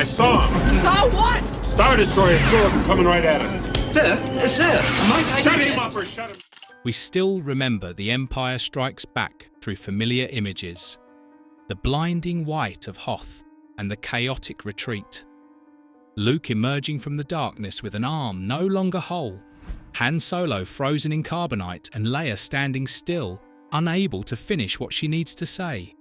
I saw him. So what? Star Destroyer is two of them coming right at us. Sir, might I Shut him suggest... up or shut him. We still remember The Empire Strikes Back through familiar images. The blinding white of Hoth and the chaotic retreat. Luke emerging from the darkness with an arm no longer whole. Han Solo frozen in carbonite and Leia standing still, unable to finish what she needs to say.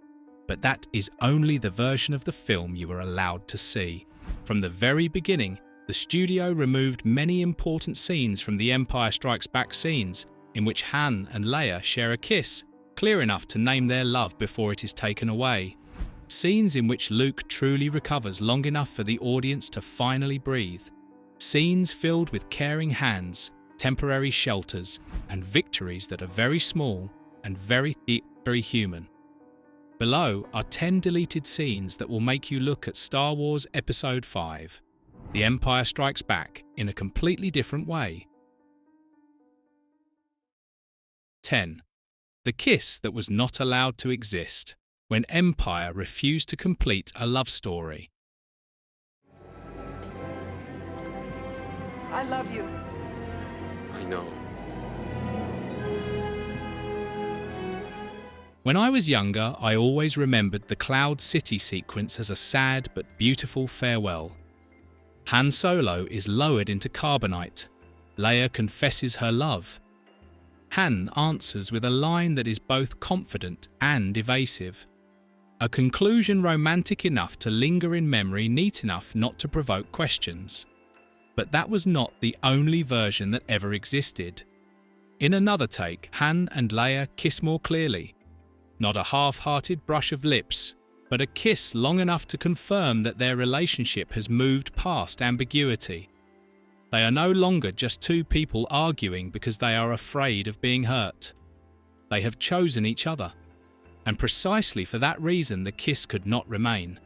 But that is only the version of the film you are allowed to see. From the very beginning, the studio removed many important scenes from The Empire Strikes Back scenes, in which Han and Leia share a kiss, clear enough to name their love before it is taken away. Scenes in which Luke truly recovers long enough for the audience to finally breathe. Scenes filled with caring hands, temporary shelters, and victories that are very small and very human. Below are 10 deleted scenes that will make you look at Star Wars Episode 5, The Empire Strikes Back, in a completely different way. 10. The kiss that was not allowed to exist, when Empire refused to complete a love story. I love you. I know. When I was younger, I always remembered the Cloud City sequence as a sad but beautiful farewell. Han Solo is lowered into carbonite. Leia confesses her love. Han answers with a line that is both confident and evasive. A conclusion romantic enough to linger in memory, neat enough not to provoke questions. But that was not the only version that ever existed. In another take, Han and Leia kiss more clearly. Not a half-hearted brush of lips, but a kiss long enough to confirm that their relationship has moved past ambiguity. They are no longer just two people arguing because they are afraid of being hurt. They have chosen each other. And precisely for that reason the kiss could not remain.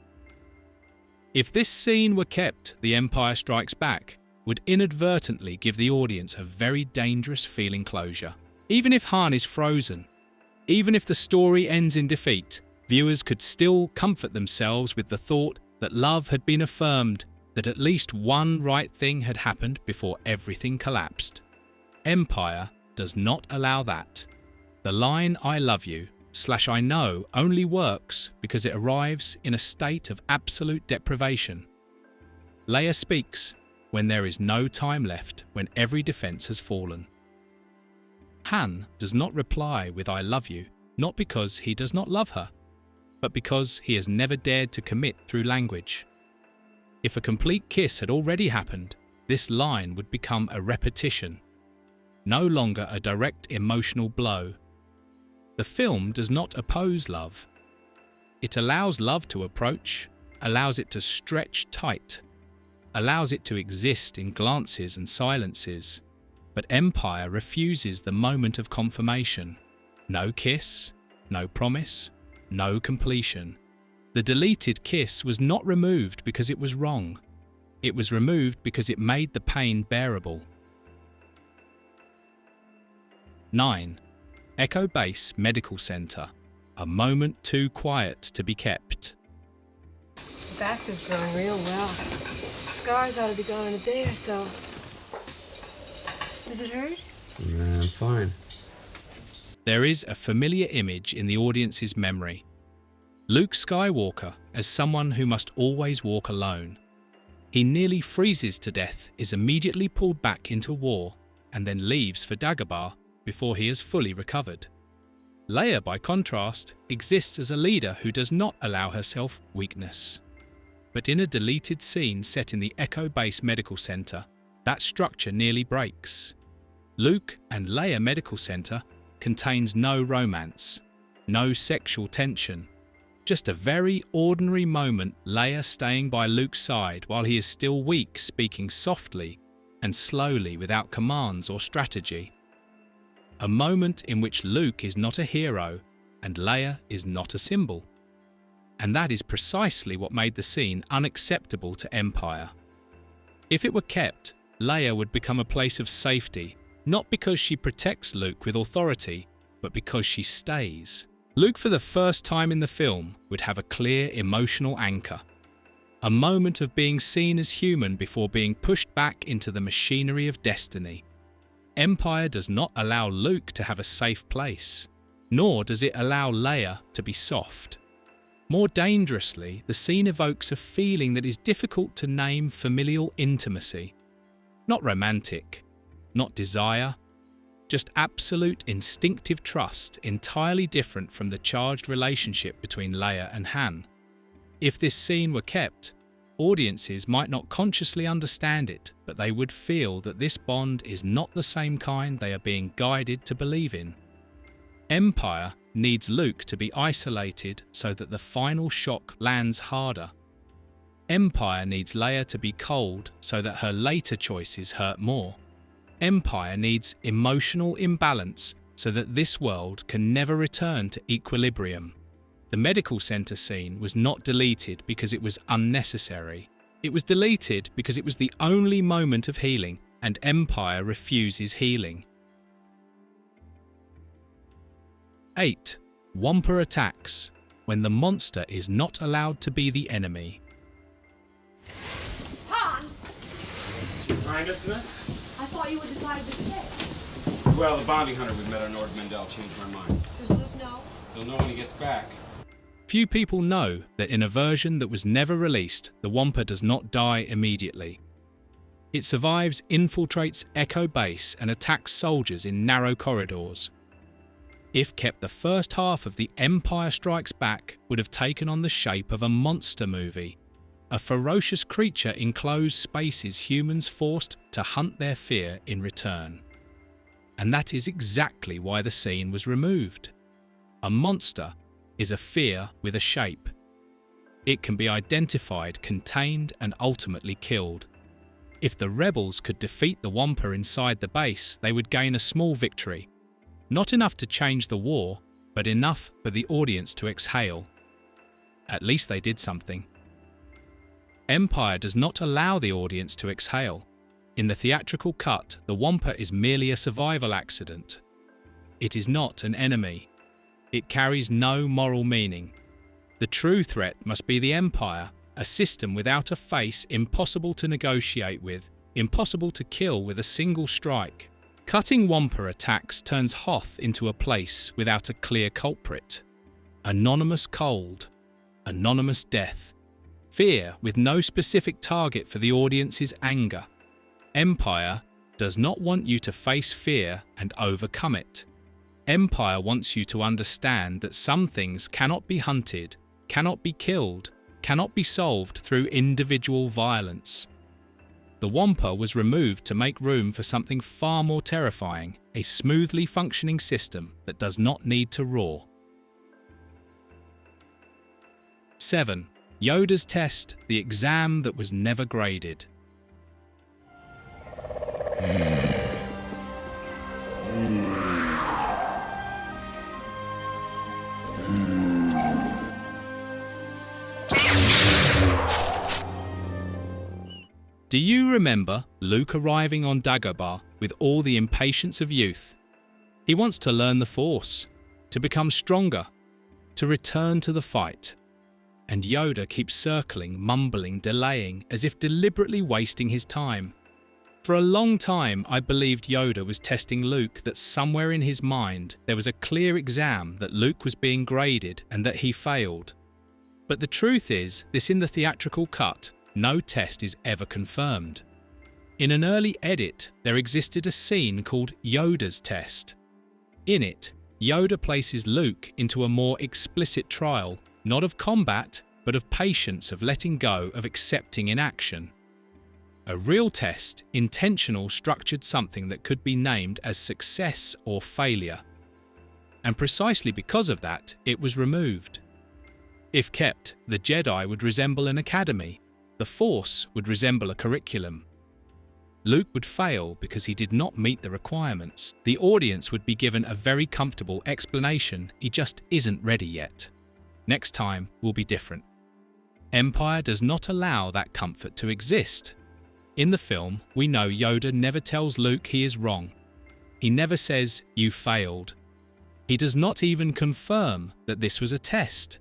If this scene were kept, The Empire Strikes Back would inadvertently give the audience a very dangerous feeling closure. Even if Han is frozen, even if the story ends in defeat, viewers could still comfort themselves with the thought that love had been affirmed, that at least one right thing had happened before everything collapsed. Empire does not allow that. The line "I love you" / "I know" only works because it arrives in a state of absolute deprivation. Leia speaks when there is no time left, when every defense has fallen. Han does not reply with "I love you," not because he does not love her, but because he has never dared to commit through language. If a complete kiss had already happened, this line would become a repetition, no longer a direct emotional blow. The film does not oppose love. It allows love to approach, allows it to stretch tight, allows it to exist in glances and silences. But Empire refuses the moment of confirmation. No kiss, no promise, no completion. The deleted kiss was not removed because it was wrong. It was removed because it made the pain bearable. 9. Echo Base Medical Center. A moment too quiet to be kept. The back is growing real well. Scars ought to be gone in a day or so. Does it hurt? Nah, I'm fine. There is a familiar image in the audience's memory. Luke Skywalker as someone who must always walk alone. He nearly freezes to death, is immediately pulled back into war, and then leaves for Dagobah before he has fully recovered. Leia, by contrast, exists as a leader who does not allow herself weakness. But in a deleted scene set in the Echo Base Medical Center, that structure nearly breaks. Luke and Leia Medical Center contains no romance, no sexual tension, just a very ordinary moment, Leia staying by Luke's side while he is still weak, speaking softly and slowly without commands or strategy. A moment in which Luke is not a hero and Leia is not a symbol. And that is precisely what made the scene unacceptable to Empire. If it were kept, Leia would become a place of safety, not because she protects Luke with authority, but because she stays. Luke, for the first time in the film, would have a clear emotional anchor. a moment of being seen as human before being pushed back into the machinery of destiny. Empire does not allow Luke to have a safe place, nor does it allow Leia to be soft. More dangerously, the scene evokes a feeling that is difficult to name familial intimacy. Not romantic, not desire, just absolute instinctive trust, entirely different from the charged relationship between Leia and Han. If this scene were kept, audiences might not consciously understand it, but they would feel that this bond is not the same kind they are being guided to believe in. Empire needs Luke to be isolated so that the final shock lands harder. Empire needs Leia to be cold so that her later choices hurt more. Empire needs emotional imbalance so that this world can never return to equilibrium. The medical center scene was not deleted because it was unnecessary. It was deleted because it was the only moment of healing, and Empire refuses healing. 8. Wampa attacks, when the monster is not allowed to be the enemy. Han! Mind us in this? I thought you had decided to stay. Well, the bounty hunter we met on Nord Mendel changed my mind. Does Luke know? He'll know when he gets back. Few people know that in a version that was never released, the Wampa does not die immediately. It survives, infiltrates Echo Base, and attacks soldiers in narrow corridors. If kept, the first half of The Empire Strikes Back would have taken on the shape of a monster movie, a ferocious creature in closed spaces humans forced to hunt their fear in return. And that is exactly why the scene was removed. A monster is a fear with a shape. It can be identified, contained, and ultimately killed. If the rebels could defeat the Wampa inside the base, they would gain a small victory. Not enough to change the war, but enough for the audience to exhale. At least they did something. Empire does not allow the audience to exhale. In the theatrical cut, the Wampa is merely a survival accident. It is not an enemy. It carries no moral meaning. The true threat must be the Empire, a system without a face, impossible to negotiate with, impossible to kill with a single strike. Cutting Wampa attacks turns Hoth into a place without a clear culprit. Anonymous cold, anonymous death. Fear with no specific target for the audience's anger. Empire does not want you to face fear and overcome it. Empire wants you to understand that some things cannot be hunted, cannot be killed, cannot be solved through individual violence. The Wampa was removed to make room for something far more terrifying, a smoothly functioning system that does not need to roar. 7. Yoda's test, the exam that was never graded. Do you remember Luke arriving on Dagobah with all the impatience of youth? He wants to learn the Force, to become stronger, to return to the fight. And Yoda keeps circling, mumbling, delaying, as if deliberately wasting his time. For a long time, I believed Yoda was testing Luke, that somewhere in his mind there was a clear exam that Luke was being graded and that he failed. But the truth is, this in the theatrical cut, no test is ever confirmed. In an early edit, there existed a scene called Yoda's test. In it, Yoda places Luke into a more explicit trial, not of combat, but of patience, of letting go, of accepting inaction. A real test, intentional, structured something that could be named as success or failure. And precisely because of that, it was removed. If kept, the Jedi would resemble an academy. The Force would resemble a curriculum. Luke would fail because he did not meet the requirements. The audience would be given a very comfortable explanation: he just isn't ready yet. Next time will be different. Empire does not allow that comfort to exist. In the film, we know Yoda never tells Luke he is wrong. He never says, "You failed." He does not even confirm that this was a test.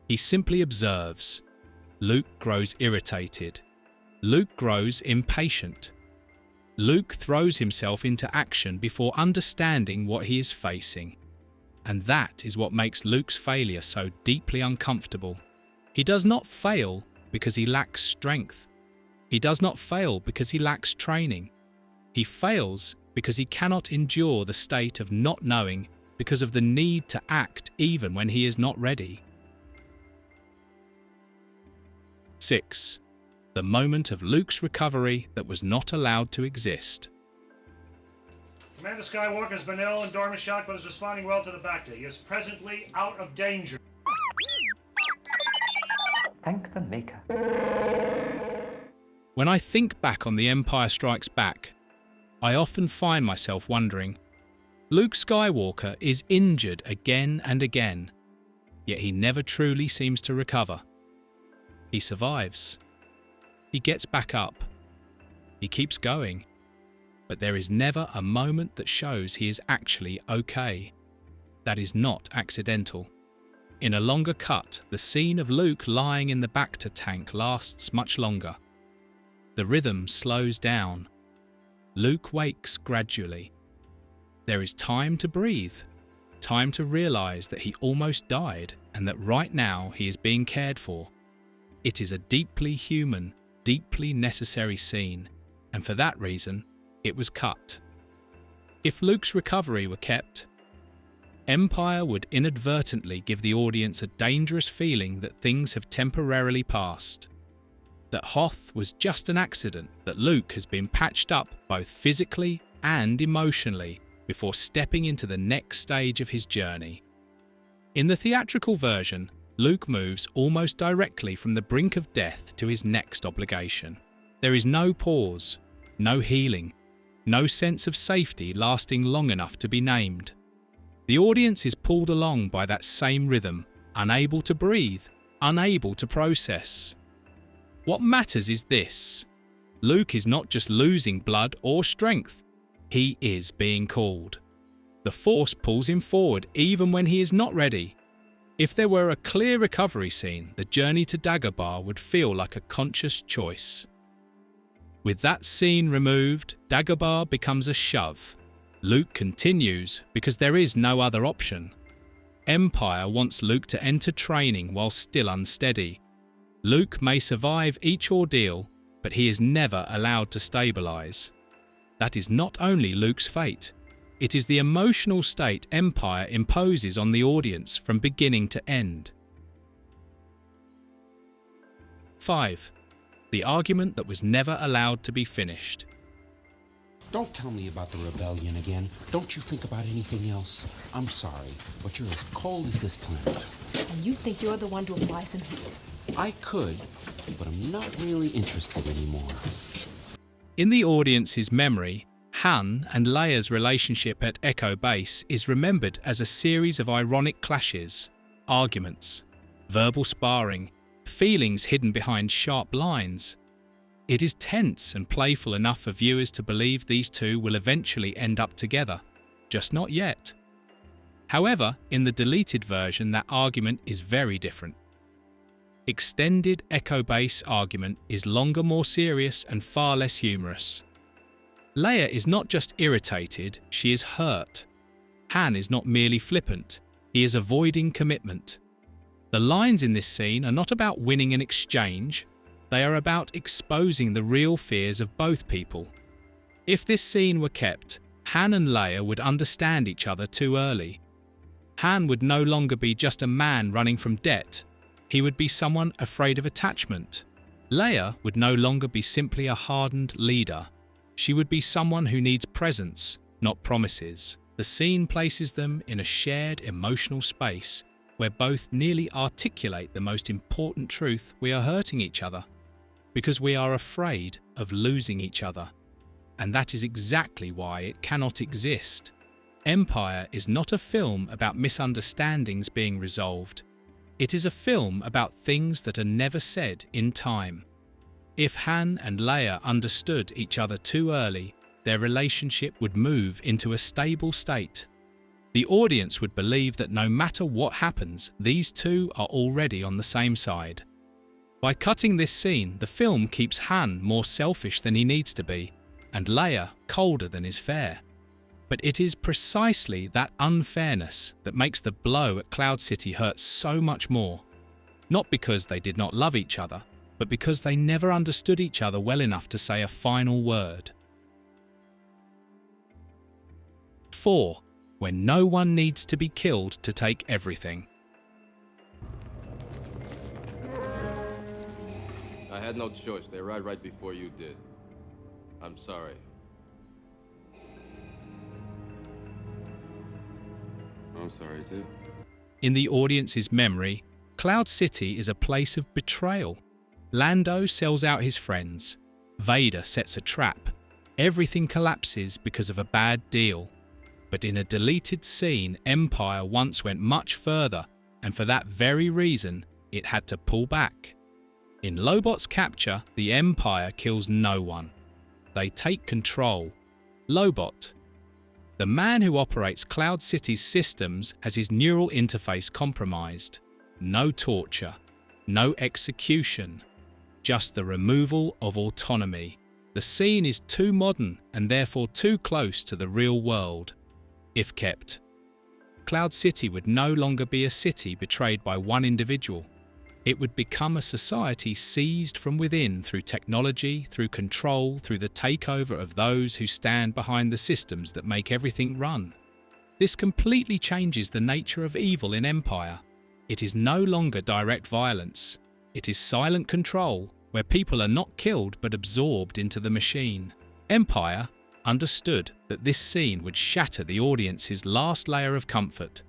He simply observes. Luke grows irritated. Luke grows impatient. Luke throws himself into action before understanding what he is facing. And that is what makes Luke's failure so deeply uncomfortable. He does not fail because he lacks strength. He does not fail because he lacks training. He fails because he cannot endure the state of not knowing because of the need to act even when he is not ready. 6. The moment of Luke's recovery that was not allowed to exist. Commander Skywalker has been ill and dormant shock, but is responding well to the Bacta. He is presently out of danger. Thank the Maker. When I think back on The Empire Strikes Back, I often find myself wondering, Luke Skywalker is injured again and again, yet he never truly seems to recover. He survives. He gets back up. He keeps going. But there is never a moment that shows he is actually okay. That is not accidental. In a longer cut, the scene of Luke lying in the Bacta tank lasts much longer. The rhythm slows down. Luke wakes gradually. There is time to breathe, time to realize that he almost died and that right now he is being cared for. It is a deeply human, deeply necessary scene, and for that reason, it was cut. If Luke's recovery were kept, Empire would inadvertently give the audience a dangerous feeling that things have temporarily passed. That Hoth was just an accident, that Luke has been patched up both physically and emotionally before stepping into the next stage of his journey. In the theatrical version, Luke moves almost directly from the brink of death to his next obligation. There is no pause, no healing, no sense of safety lasting long enough to be named. The audience is pulled along by that same rhythm, unable to breathe, unable to process. What matters is this: Luke is not just losing blood or strength, he is being called. The Force pulls him forward even when he is not ready. If there were a clear recovery scene, the journey to Dagobah would feel like a conscious choice. With that scene removed, Dagobah becomes a shove. Luke continues because there is no other option. Empire wants Luke to enter training while still unsteady. Luke may survive each ordeal, but he is never allowed to stabilize. That is not only Luke's fate, it is the emotional state Empire imposes on the audience from beginning to end. 5. The argument that was never allowed to be finished. Don't tell me about the rebellion again. Don't you think about anything else. I'm sorry, but you're as cold as this planet. And you think you're the one to apply some heat. I could, but I'm not really interested anymore. In the audience's memory, Han and Leia's relationship at Echo Base is remembered as a series of ironic clashes, arguments, verbal sparring, feelings hidden behind sharp lines. It is tense and playful enough for viewers to believe these two will eventually end up together, just not yet. However, in the deleted version, that argument is very different. Extended Echo Base argument is longer, more serious, and far less humorous. Leia is not just irritated, she is hurt. Han is not merely flippant, he is avoiding commitment. The lines in this scene are not about winning an exchange, they are about exposing the real fears of both people. If this scene were kept, Han and Leia would understand each other too early. Han would no longer be just a man running from debt, he would be someone afraid of attachment. Leia would no longer be simply a hardened leader. She would be someone who needs presence, not promises. The scene places them in a shared emotional space where both nearly articulate the most important truth: we are hurting each other because we are afraid of losing each other. And that is exactly why it cannot exist. Empire is not a film about misunderstandings being resolved. It is a film about things that are never said in time. If Han and Leia understood each other too early, their relationship would move into a stable state. The audience would believe that no matter what happens, these two are already on the same side. By cutting this scene, the film keeps Han more selfish than he needs to be, and Leia colder than is fair. But it is precisely that unfairness that makes the blow at Cloud City hurt so much more. Not because they did not love each other, but because they never understood each other well enough to say a final word. 4. When no one needs to be killed to take everything. I had no choice. They arrived right before you did. I'm sorry. I'm sorry, too. In the audience's memory, Cloud City is a place of betrayal. Lando sells out his friends. Vader sets a trap. Everything collapses because of a bad deal. But in a deleted scene, Empire once went much further, and for that very reason, it had to pull back. In Lobot's capture, the Empire kills no one. They take control. Lobot. The man who operates Cloud City's systems has his neural interface compromised. No torture. No execution. Just the removal of autonomy. The scene is too modern and therefore too close to the real world. If kept, Cloud City would no longer be a city betrayed by one individual. It would become a society seized from within through technology, through control, through the takeover of those who stand behind the systems that make everything run. This completely changes the nature of evil in Empire. It is no longer direct violence. It is silent control, where people are not killed but absorbed into the machine. Empire understood that this scene would shatter the audience's last layer of comfort,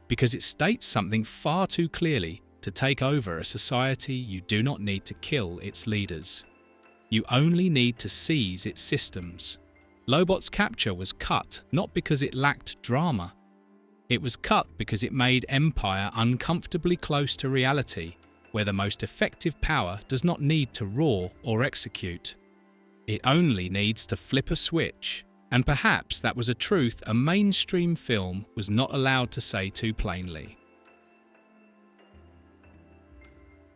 because it states something far too clearly to take over a society. You do not need to kill its leaders. You only need to seize its systems. Lobot's capture was cut not because it lacked drama. It was cut because it made Empire uncomfortably close to reality, where the most effective power does not need to roar or execute. It only needs to flip a switch, and perhaps that was a truth a mainstream film was not allowed to say too plainly.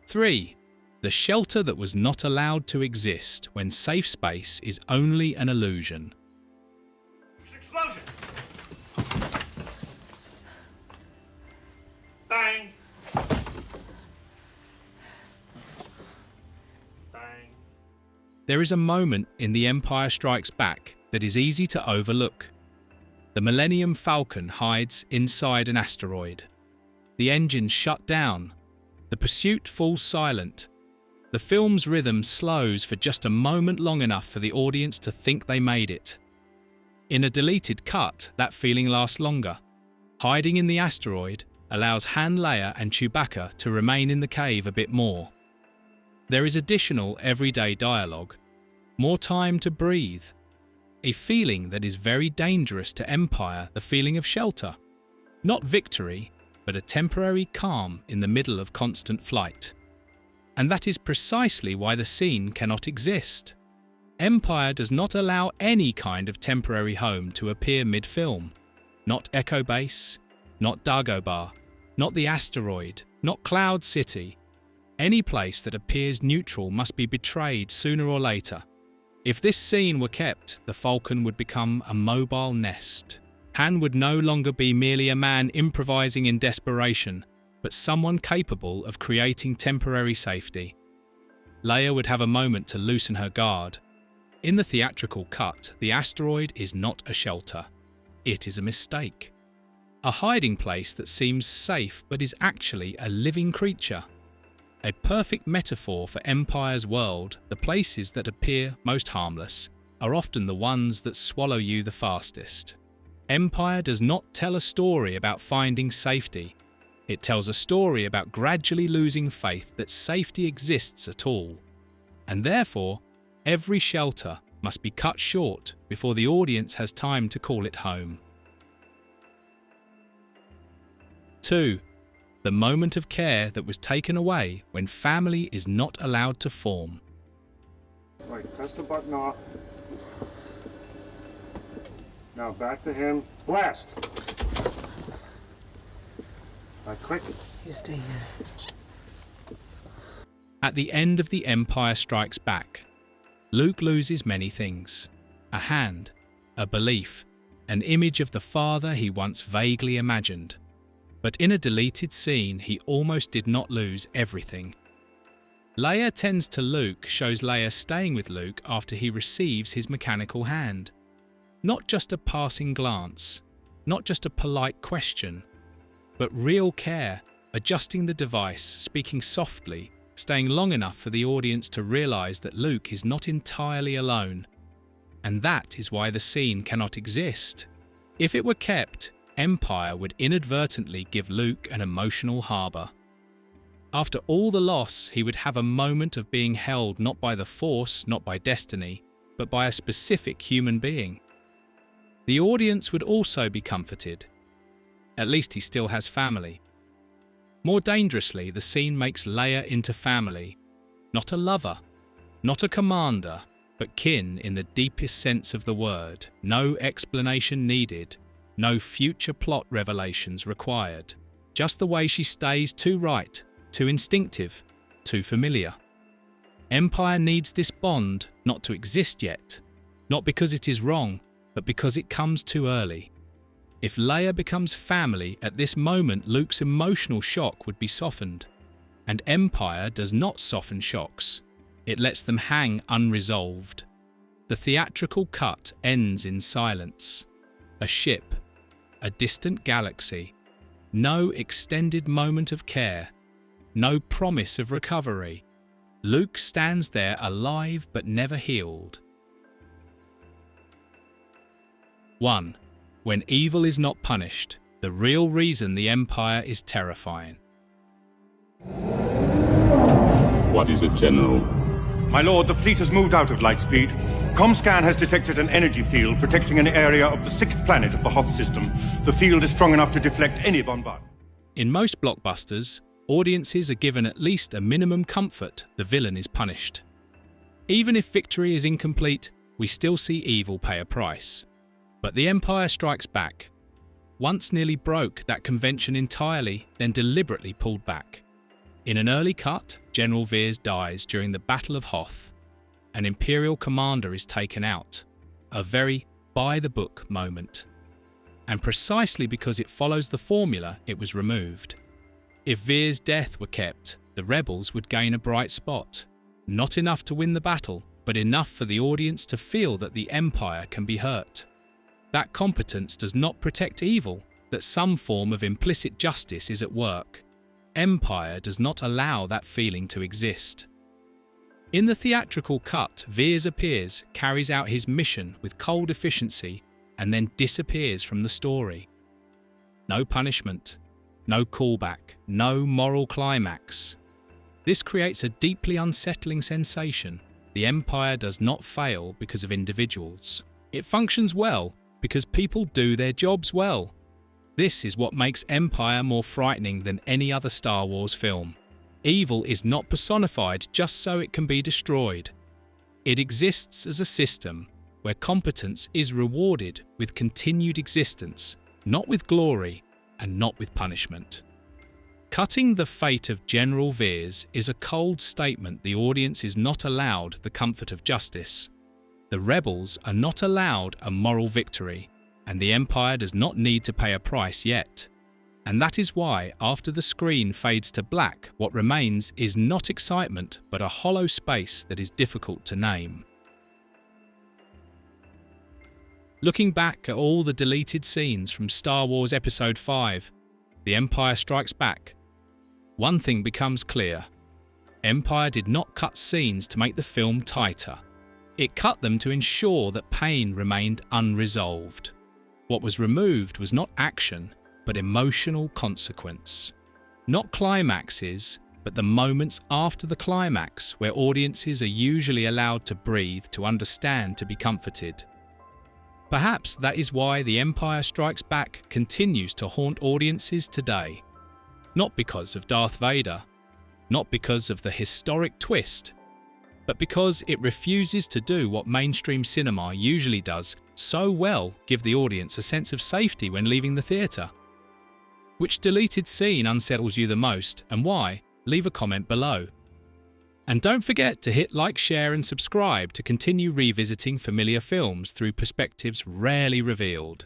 3. The shelter that was not allowed to exist when safe space is only an illusion. Explosion! Bang! Bang. There is a moment in The Empire Strikes Back that is easy to overlook. The Millennium Falcon hides inside an asteroid. The engines shut down. The pursuit falls silent. The film's rhythm slows for just a moment long enough for the audience to think they made it. In a deleted cut, that feeling lasts longer. Hiding in the asteroid allows Han Leia and Chewbacca to remain in the cave a bit more. There is additional everyday dialogue, more time to breathe, a feeling that is very dangerous to Empire, the feeling of shelter. Not victory, but a temporary calm in the middle of constant flight. And that is precisely why the scene cannot exist. Empire does not allow any kind of temporary home to appear mid-film. Not Echo Base, not Dagobah, not the asteroid, not Cloud City. Any place that appears neutral must be betrayed sooner or later. If this scene were kept, the Falcon would become a mobile nest. Han would no longer be merely a man improvising in desperation, but someone capable of creating temporary safety. Leia would have a moment to loosen her guard. In the theatrical cut, the asteroid is not a shelter. It is a mistake. A hiding place that seems safe but is actually a living creature. A perfect metaphor for Empire's world. The places that appear most harmless are often the ones that swallow you the fastest. Empire does not tell a story about finding safety. It tells a story about gradually losing faith that safety exists at all. And therefore, every shelter must be cut short before the audience has time to call it home. 2. The moment of care that was taken away when family is not allowed to form. Right, press the button off. Now back to him. Blast! Right, click. You stay here. At the end of The Empire Strikes Back, Luke loses many things: a hand, a belief, an image of the father he once vaguely imagined. But in a deleted scene, he almost did not lose everything. Leia tends to Luke shows Leia staying with Luke after he receives his mechanical hand. Not just a passing glance, not just a polite question, but real care, adjusting the device, speaking softly, staying long enough for the audience to realize that Luke is not entirely alone. And that is why the scene cannot exist. If it were kept, Empire would inadvertently give Luke an emotional harbor. After all the loss, he would have a moment of being held not by the Force, not by destiny, but by a specific human being. The audience would also be comforted. At least he still has family. More dangerously, the scene makes Leia into family. Not a lover, not a commander, but kin in the deepest sense of the word. No explanation needed, no future plot revelations required. Just the way she stays too right, too instinctive, too familiar. Empire needs this bond not to exist yet, not because it is wrong, but because it comes too early. If Leia becomes family at this moment, Luke's emotional shock would be softened. And Empire does not soften shocks. It lets them hang unresolved. The theatrical cut ends in silence. A ship, a distant galaxy, no extended moment of care, no promise of recovery. Luke stands there alive but never healed. 1. When evil is not punished, the real reason the Empire is terrifying. What is it, General? My lord, the fleet has moved out of Lightspeed. Comscan has detected an energy field protecting an area of the 6th planet of the Hoth system. The field is strong enough to deflect any bombardment. In most blockbusters, audiences are given at least a minimum comfort the villain is punished. Even if victory is incomplete, we still see evil pay a price. But The Empire Strikes Back once nearly broke that convention entirely, then deliberately pulled back. In an early cut, General Veers dies during the Battle of Hoth. An Imperial commander is taken out. A very by-the-book moment. And precisely because it follows the formula, it was removed. If Veers' death were kept, the rebels would gain a bright spot. Not enough to win the battle, but enough for the audience to feel that the Empire can be hurt. That competence does not protect evil, that some form of implicit justice is at work. Empire does not allow that feeling to exist. In the theatrical cut, Veers appears, carries out his mission with cold efficiency, and then disappears from the story. No punishment, no callback, no moral climax. This creates a deeply unsettling sensation. The Empire does not fail because of individuals. It functions well because people do their jobs well. This is what makes Empire more frightening than any other Star Wars film. Evil is not personified just so it can be destroyed. It exists as a system where competence is rewarded with continued existence, not with glory and not with punishment. Cutting the fate of General Veers is a cold statement. The audience is not allowed the comfort of justice. The rebels are not allowed a moral victory, and the Empire does not need to pay a price yet. And that is why, after the screen fades to black, what remains is not excitement, but a hollow space that is difficult to name. Looking back at all the deleted scenes from Star Wars Episode 5, The Empire Strikes Back, one thing becomes clear. Empire did not cut scenes to make the film tighter. It cut them to ensure that pain remained unresolved. What was removed was not action, but emotional consequence. Not climaxes, but the moments after the climax where audiences are usually allowed to breathe, to understand, to be comforted. Perhaps that is why The Empire Strikes Back continues to haunt audiences today. Not because of Darth Vader, not because of the historic twist, but because it refuses to do what mainstream cinema usually does so well: give the audience a sense of safety when leaving the theatre. Which deleted scene unsettles you the most, and why? Leave a comment below. And don't forget to hit like, share and subscribe to continue revisiting familiar films through perspectives rarely revealed.